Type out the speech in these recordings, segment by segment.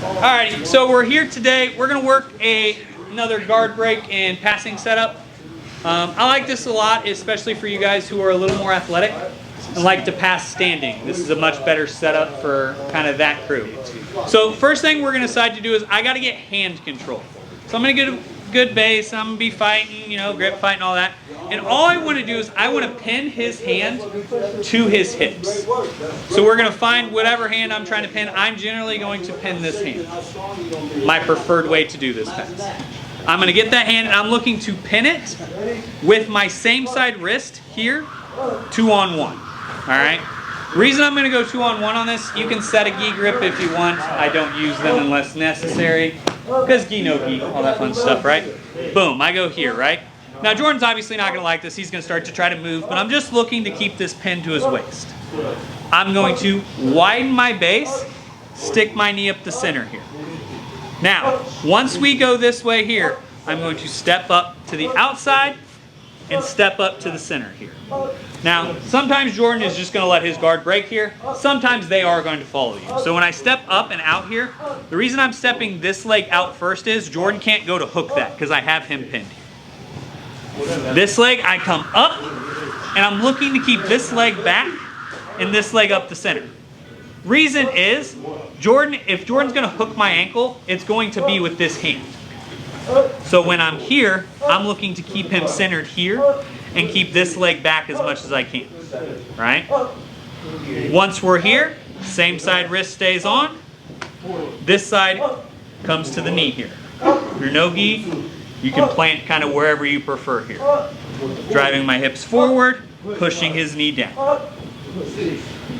Alrighty, so we're here today. We're going to work another guard break and passing setup. I like this a lot, especially for you guys who are a little more athletic and like to pass standing. This is a much better setup for kind of that crew. So first thing we're going to decide to do is I got to get hand control. So I'm going to get a good base. I'm going to be fighting, grip fighting, all that. And all I want to do is I want to pin his hand to his hips. So we're going to find whatever hand I'm trying to pin. I'm generally going to pin this hand. My preferred way to do this pass. I'm going to get that hand and I'm looking to pin it with my same side wrist here, 2-on-1. All right. Reason I'm going to go 2-on-1 on this, you can set a gi grip if you want. I don't use them unless necessary. Because gi, no gi, all that fun stuff, right? Boom, I go here, right? Now Jordan's obviously not going to like this. He's going to start to try to move, but I'm just looking to keep this pinned to his waist. I'm going to widen my base, stick my knee up the center here. Now, once we go this way here, I'm going to step up to the outside and step up to the center here. Now, sometimes Jordan is just going to let his guard break here. Sometimes they are going to follow you. So when I step up and out here, the reason I'm stepping this leg out first is Jordan can't go to hook that because I have him pinned here. This leg, I come up, and I'm looking to keep this leg back and this leg up the center. Reason is, if Jordan's going to hook my ankle, it's going to be with this hand. So when I'm here, I'm looking to keep him centered here and keep this leg back as much as I can, right? Once we're here, same side wrist stays on. This side comes to the knee here. If you're no gi, you can plant kind of wherever you prefer here. Driving my hips forward, pushing his knee down.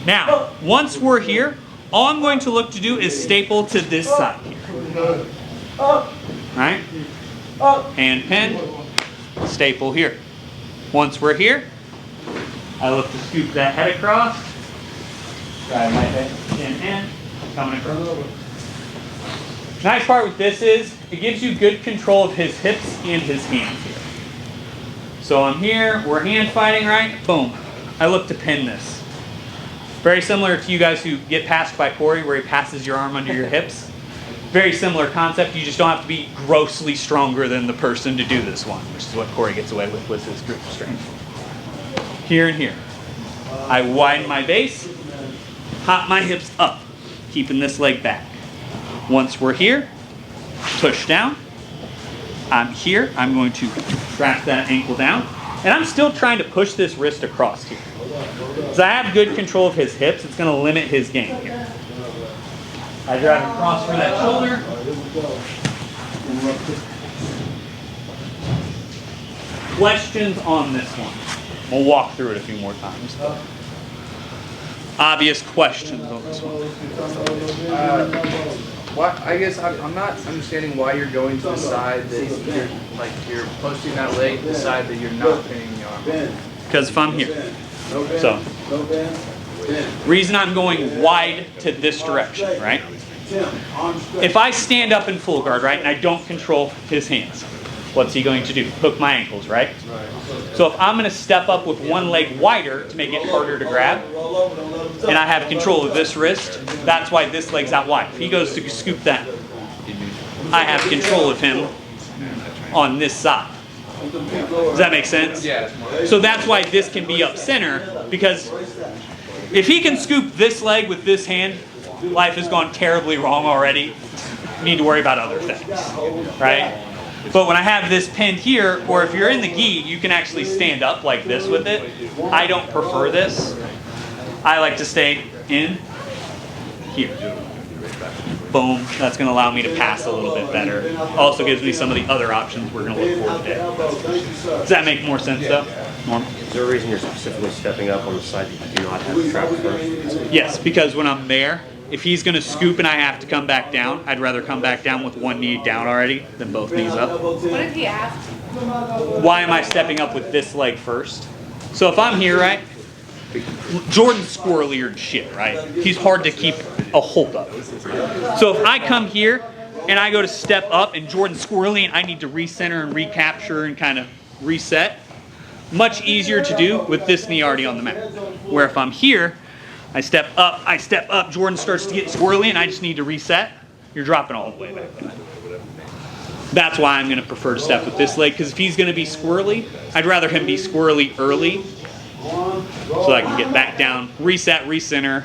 Now, once we're here, all I'm going to look to do is staple to this side here. Right? Hand pin, staple here. Once we're here, I look to scoop that head across, drive my head in, coming across. Nice part with this is, it gives you good control of his hips and his hands here. So I'm here, we're hand fighting, right? Boom. I look to pin this. Very similar to you guys who get passed by Corey, where he passes your arm under your hips. Very similar concept. You just don't have to be grossly stronger than the person to do this one, which is what Corey gets away with his grip strength. Here and here. I widen my base, hop my hips up, keeping this leg back. Once we're here, push down. I'm here. I'm going to trap that ankle down. And I'm still trying to push this wrist across here. Because I have good control of his hips, it's going to limit his game here. I drive across for that shoulder. Questions on this one? We'll walk through it a few more times. Obvious questions on this one. I guess I'm not understanding why you're going to the side that you're posting that leg to the side that you're not pinning the arm. Because if I'm here. So, reason I'm going wide to this direction, right? If I stand up in full guard, right, and I don't control his hands, what's he going to do? Hook my ankles, right? So if I'm going to step up with one leg wider to make it harder to grab, and I have control of this wrist, that's why this leg's out wide. If he goes to scoop that, I have control of him on this side. Does that make sense? Yeah. So that's why this can be up center, because if he can scoop this leg with this hand, life has gone terribly wrong already. You need to worry about other things, right? But when I have this pinned here, or if you're in the gi, you can actually stand up like this with it. I don't prefer this. I like to stay in here. Boom. That's going to allow me to pass a little bit better. Also gives me some of the other options we're going to look for today. Does that make more sense though? Norm? Is there a reason you're specifically stepping up on the side that you do not have to travel first? Yes, because when I'm there, if he's going to scoop and I have to come back down, I'd rather come back down with one knee down already than both knees up. What did he ask? Why am I stepping up with this leg first? So if I'm here, right, Jordan's squirrely-eared shit, right? He's hard to keep a hold of. So if I come here and I go to step up and Jordan's squirrely and I need to recenter and recapture and kind of reset, much easier to do with this knee already on the mat. Where if I'm here, I step up, Jordan starts to get squirrely and I just need to reset. you're dropping all the way back down. That's why I'm going to prefer to step with this leg, because if he's going to be squirrely, I'd rather him be squirrely early so I can get back down, reset, recenter,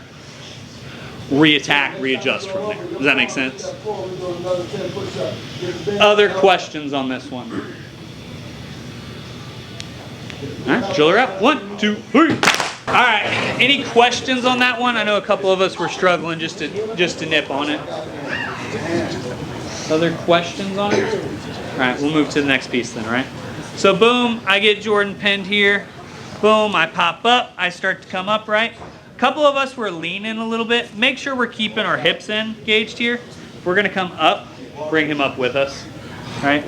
re-attack, readjust from there. Does that make sense? Other questions on this one? All right, chill her out. 1, 2, 3. All right, any questions on that one? I know a couple of us were struggling just to nip on it. Other questions on it? All right, we'll move to the next piece then, all right? So boom, I get Jordan pinned here. Boom, I pop up, I start to come up, right? A couple of us were leaning a little bit. Make sure we're keeping our hips engaged here. If we're gonna come up, bring him up with us, right?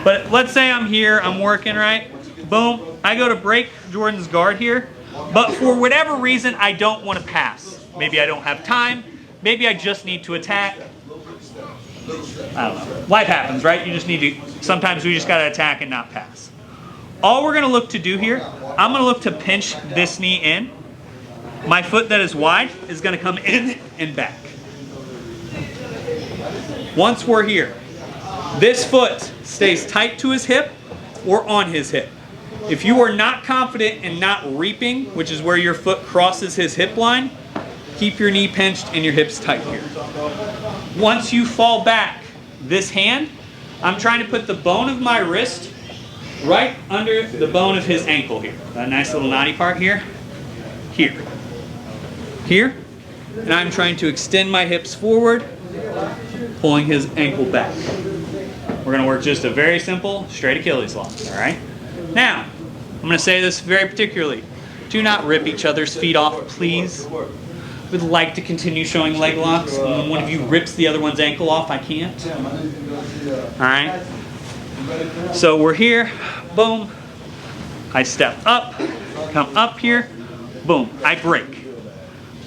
But let's say I'm here, I'm working, right? Boom, I go to break Jordan's guard here, but for whatever reason, I don't want to pass. Maybe I don't have time, maybe I just need to attack. I don't know. Life happens, right? You just need to, sometimes we just gotta attack and not pass. All we're gonna look to do here, I'm gonna look to pinch this knee in. My foot that is wide is gonna come in and back. Once we're here, this foot stays tight to his hip or on his hip. If you are not confident in not reaping, which is where your foot crosses his hip line, keep your knee pinched and your hips tight here. Once you fall back, this hand, I'm trying to put the bone of my wrist right under the bone of his ankle here. That nice little knotty part here. Here. Here. And I'm trying to extend my hips forward, pulling his ankle back. We're going to work just a very simple straight Achilles lock, all right? Now, I'm going to say this very particularly. Do not rip each other's feet off, please. Would like to continue showing leg locks. When one of you rips the other one's ankle off, I can't. All right. So we're here. Boom. I step up. Come up here. Boom. I break.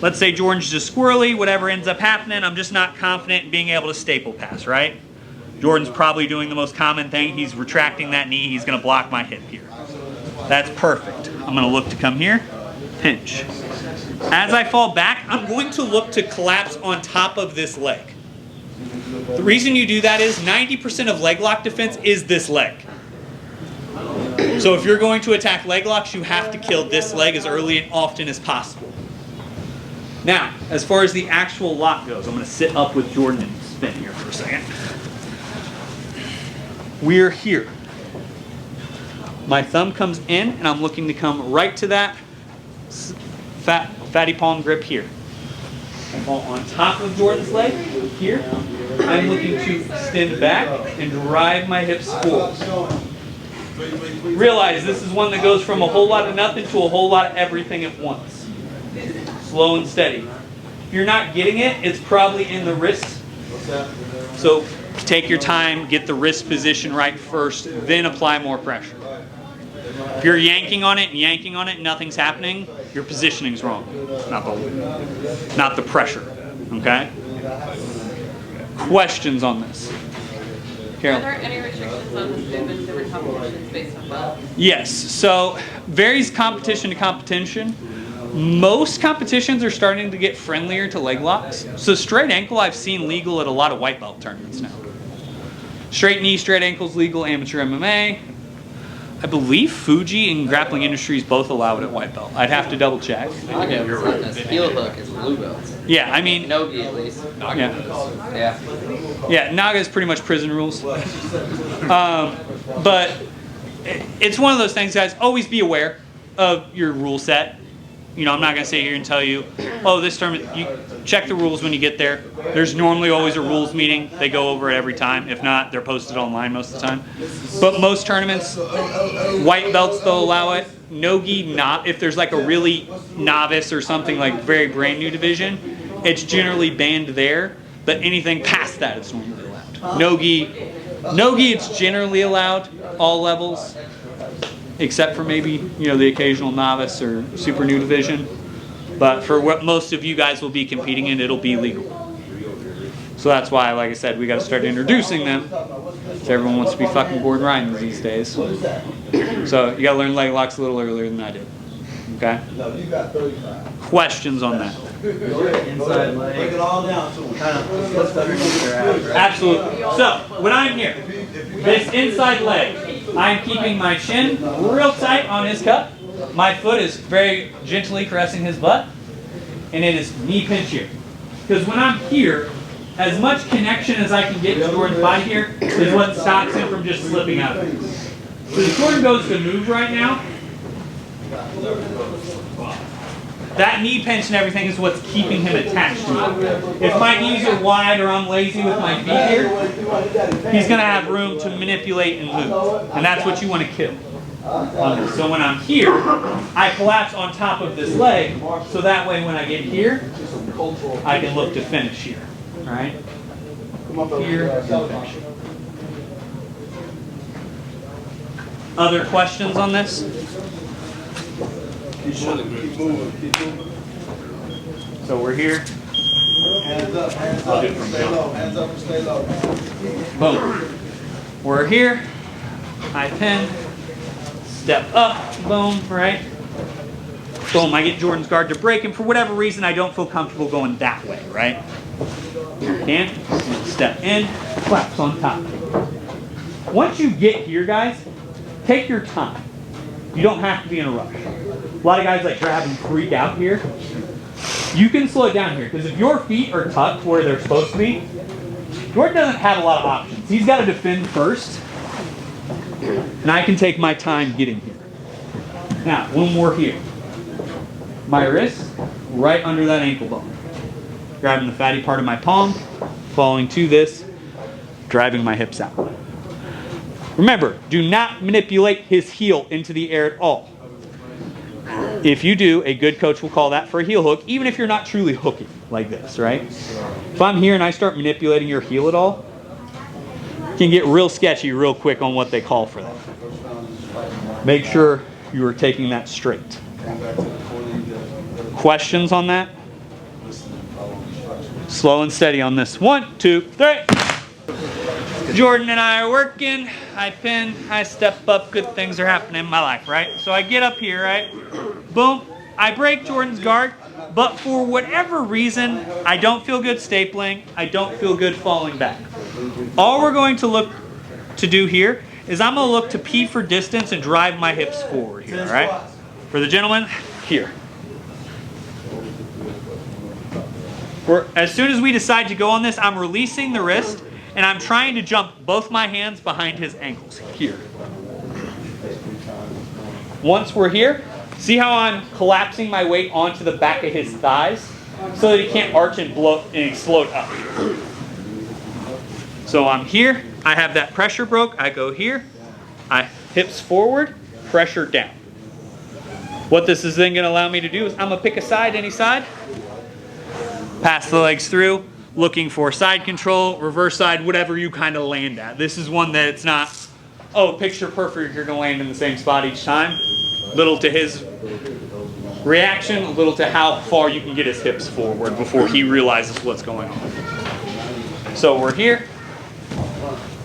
Let's say Jordan's just squirrely. Whatever ends up happening, I'm just not confident in being able to staple pass, right? Jordan's probably doing the most common thing. He's retracting that knee. He's going to block my hip here. That's perfect. I'm going to look to come here. Pinch. As I fall back, I'm going to look to collapse on top of this leg. The reason you do that is 90% of leg lock defense is this leg. So if you're going to attack leg locks, you have to kill this leg as early and often as possible. Now, as far as the actual lock goes, I'm going to sit up with Jordan and spin here for a second. We're here. My thumb comes in, and I'm looking to come right to that fatty palm grip here. I fall on top of Jordan's leg here. I'm looking to extend back and drive my hips forward. Realize this is one that goes from a whole lot of nothing to a whole lot of everything at once. Slow and steady. If you're not getting it, it's probably in the wrist. So take your time, get the wrist position right first, then apply more pressure. If you're yanking on it and nothing's happening, your positioning's wrong. Not the pressure. Okay? Questions on this? Carol? Are there any restrictions on this move in different competitions based on that? Yes. So varies competition to competition. Most competitions are starting to get friendlier to leg locks. So straight ankle I've seen legal at a lot of white belt tournaments now. Straight knee, straight ankle's legal, amateur MMA. I believe Fuji and Grappling Industries both allow it at white belt. I'd have to double check. Naga on this heel hook is blue belt. Yeah, I mean, Nogi at least. yeah. Yeah. Naga is pretty much prison rules. But it's one of those things, guys. Always be aware of your rule set. You know, I'm not going to sit here and tell you, oh, this tournament, you check the rules when you get there. There's normally always a rules meeting. They go over it every time. If not, they're posted online most of the time. But most tournaments, white belts, they'll allow it. Nogi, not if there's like a really novice or something like very brand new division, it's generally banned there. But anything past that, it's normally allowed. Nogi, it's generally allowed, all levels. Except for maybe, you know, the occasional novice or super new division. But for what most of you guys will be competing in, it'll be legal. So that's why, like I said, we got to start introducing them. So everyone wants to be fucking Gordon Ryan these days. So you got to learn leg locks a little earlier than I did. Okay? Questions on that? Inside leg. Break it all down to him. Kind of flipped underneath your abs, right? Absolutely. So, when I'm here, this inside leg, I'm keeping my shin real tight on his cup. My foot is very gently caressing his butt. And it is knee pinch here. Because when I'm here, as much connection as I can get to Jordan's body here is what stops him from just slipping out of it. So if Jordan goes to move right now, that knee pinch and everything is what's keeping him attached to it. If my knees are wide or I'm lazy with my feet here, he's going to have room to manipulate and move. And that's what you want to kill. So when I'm here, I collapse on top of this leg, so that way when I get here, I can look to finish here. All right? Here, and finish. Other questions on this? Keep moving. So we're here. Hands up, hands I'll up, do it from stay down. low, hands up and stay low. Boom. We're here. I pin. Step up. Boom. Right? Boom. I get Jordan's guard to break, and for whatever reason, I don't feel comfortable going that way. Right? Can step in. Collapse on top. Once you get here, guys, take your time. You don't have to be in a rush. A lot of guys like grab and freak out here. You can slow it down here, because if your feet are tucked where they're supposed to be, Jordan doesn't have a lot of options. He's got to defend first, and I can take my time getting here. Now, when we're here, my wrist right under that ankle bone. Grabbing the fatty part of my palm, falling to this, driving my hips out. Remember, do not manipulate his heel into the air at all. If you do, a good coach will call that for a heel hook, even if you're not truly hooking like this, right? If I'm here and I start manipulating your heel at all, it can get real sketchy real quick on what they call for that. Make sure you are taking that straight. Questions on that? Slow and steady on this. 1, 2, 3. Jordan and I are working. I pin, I step up, good things are happening in my life, right? So I get up here, right? Boom. I break Jordan's guard, but for whatever reason, I don't feel good stapling. I don't feel good falling back. All we're going to look to do here is I'm going to look to pee for distance and drive my hips forward here, all right? For the gentleman, here. As soon as we decide to go on this, I'm releasing the wrist, and I'm trying to jump both my hands behind his ankles here. Once we're here, see how I'm collapsing my weight onto the back of his thighs so that he can't arch and blow and explode up. So I'm here, I have that pressure broke, I go here, I hips forward, pressure down. What this is then going to allow me to do is I'm going to pick a side, any side, pass the legs through, looking for side control, reverse side, whatever you kind of land at. This is one that it's not, oh, picture perfect, you're going to land in the same spot each time. Little to his reaction, a little to how far you can get his hips forward before he realizes what's going on. So we're here.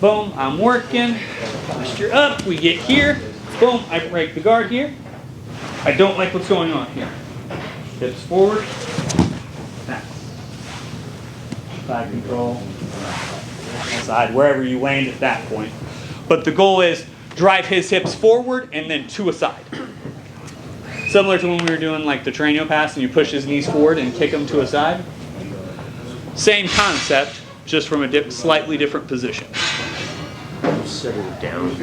Boom, I'm working. Posture up, we get here. Boom, I break the guard here. I don't like what's going on here. Hips forward. Side control, side, wherever you land at that point. But the goal is drive his hips forward and then to a side. Similar to when we were doing like the Tranio pass and you push his knees forward and kick him to a side. Same concept, just from a slightly different position. Sitting down.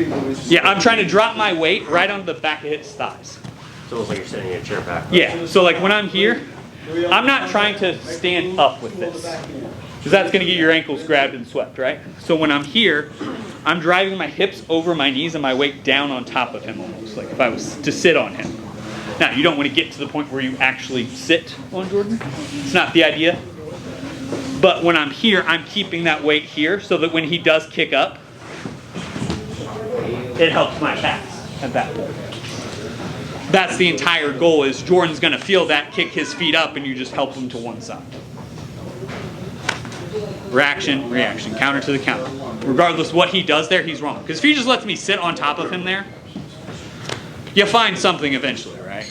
Yeah, I'm trying to drop my weight right onto the back of his thighs. It's almost like you're sitting in a chair back. Yeah, so like when I'm here, I'm not trying to stand up with this, because that's going to get your ankles grabbed and swept, right? So when I'm here, I'm driving my hips over my knees and my weight down on top of him almost, like if I was to sit on him. Now, you don't want to get to the point where you actually sit on Jordan. It's not the idea. But when I'm here, I'm keeping that weight here so that when he does kick up, it helps my pass at that point. That's the entire goal, is Jordan's going to feel that, kick his feet up, and you just help him to one side. Reaction, reaction, counter to the counter. Regardless what he does there, he's wrong. Because if he just lets me sit on top of him there, you find something eventually, right?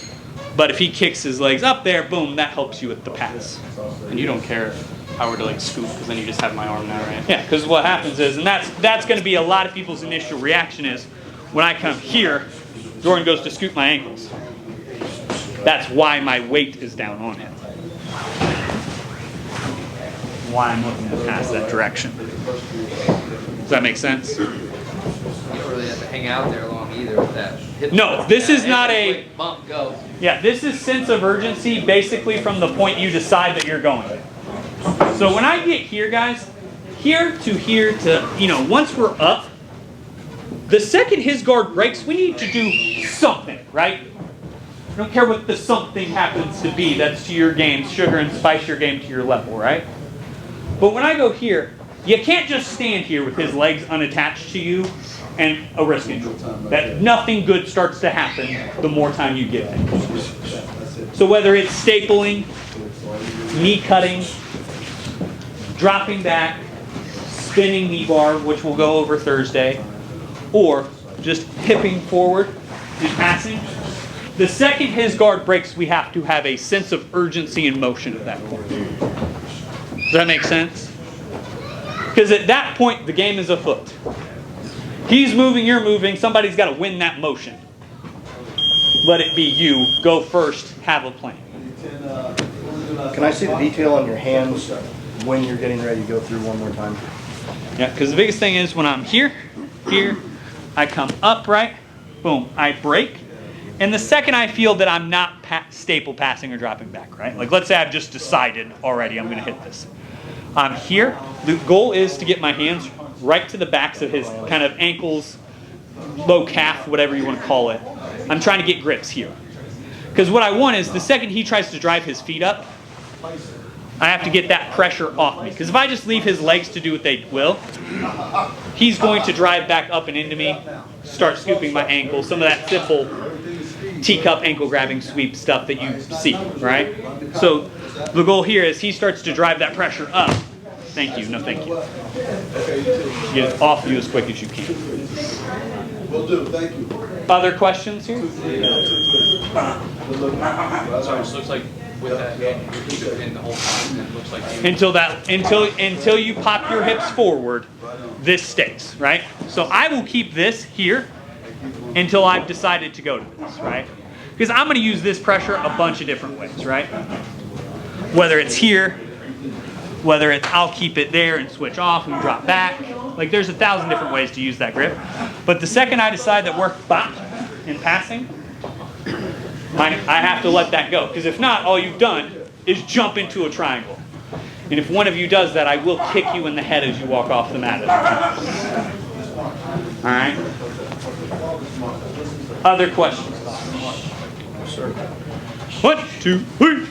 But if he kicks his legs up there, boom, that helps you with the pass. And you don't care if I were to like scoop, because then you just have my arm now, right? Yeah, because what happens is, and that's going to be a lot of people's initial reaction is, when I come here, Jordan goes to scoop my ankles. That's why my weight is down on him. Why I'm looking to pass that direction. Does that make sense? You don't really have to hang out there long either with that. Hit No, this is not a... bump, go. Yeah, this is sense of urgency basically from the point you decide that you're going. So when I get here, guys, here to, you know, once we're up, the second his guard breaks, we need to do something, right? I don't care what the something happens to be. That's to your game. Sugar and spice your game to your level, right? But when I go here, you can't just stand here with his legs unattached to you and a wrist injury. That nothing good starts to happen the more time you give it. So whether it's stapling, knee cutting, dropping back, spinning knee bar, which we'll go over Thursday, or just hipping forward and passing, the second his guard breaks, we have to have a sense of urgency and motion at that point. Does that make sense? Because at that point, the game is afoot. He's moving, you're moving, somebody's got to win that motion. Let it be you. Go first, have a plan. Can I see the detail on your hands when you're getting ready to go through one more time? Yeah, because the biggest thing is when I'm here, I come up, right? Boom, I break. And the second I feel that I'm not staple passing or dropping back, right? Like let's say I've just decided already I'm going to hit this. I'm here. The goal is to get my hands right to the backs of his kind of ankles, low calf, whatever you want to call it. I'm trying to get grips here. Because what I want is the second he tries to drive his feet up, I have to get that pressure off me. Because if I just leave his legs to do what they will, he's going to drive back up and into me, start scooping my ankle, some of that simple teacup ankle grabbing sweep stuff that you see, right? So the goal here is he starts to drive that pressure up. Thank you, no thank you. Get it off you as quick as you can. Will do, thank you. Other questions here? So it just looks like with that hand, you keep it in the whole time, and it looks like you... Until you pop your hips forward, this stays, right? So I will keep this here until I've decided to go to this, right? Because I'm going to use this pressure a bunch of different ways, right? Whether it's here, whether it's I'll keep it there and switch off and drop back. Like there's 1,000 different ways to use that grip. But the second I decide that we're bop in passing, I have to let that go. Because if not, all you've done is jump into a triangle. And if one of you does that, I will kick you in the head as you walk off the mat. All right? Other questions? 1, 2, 3.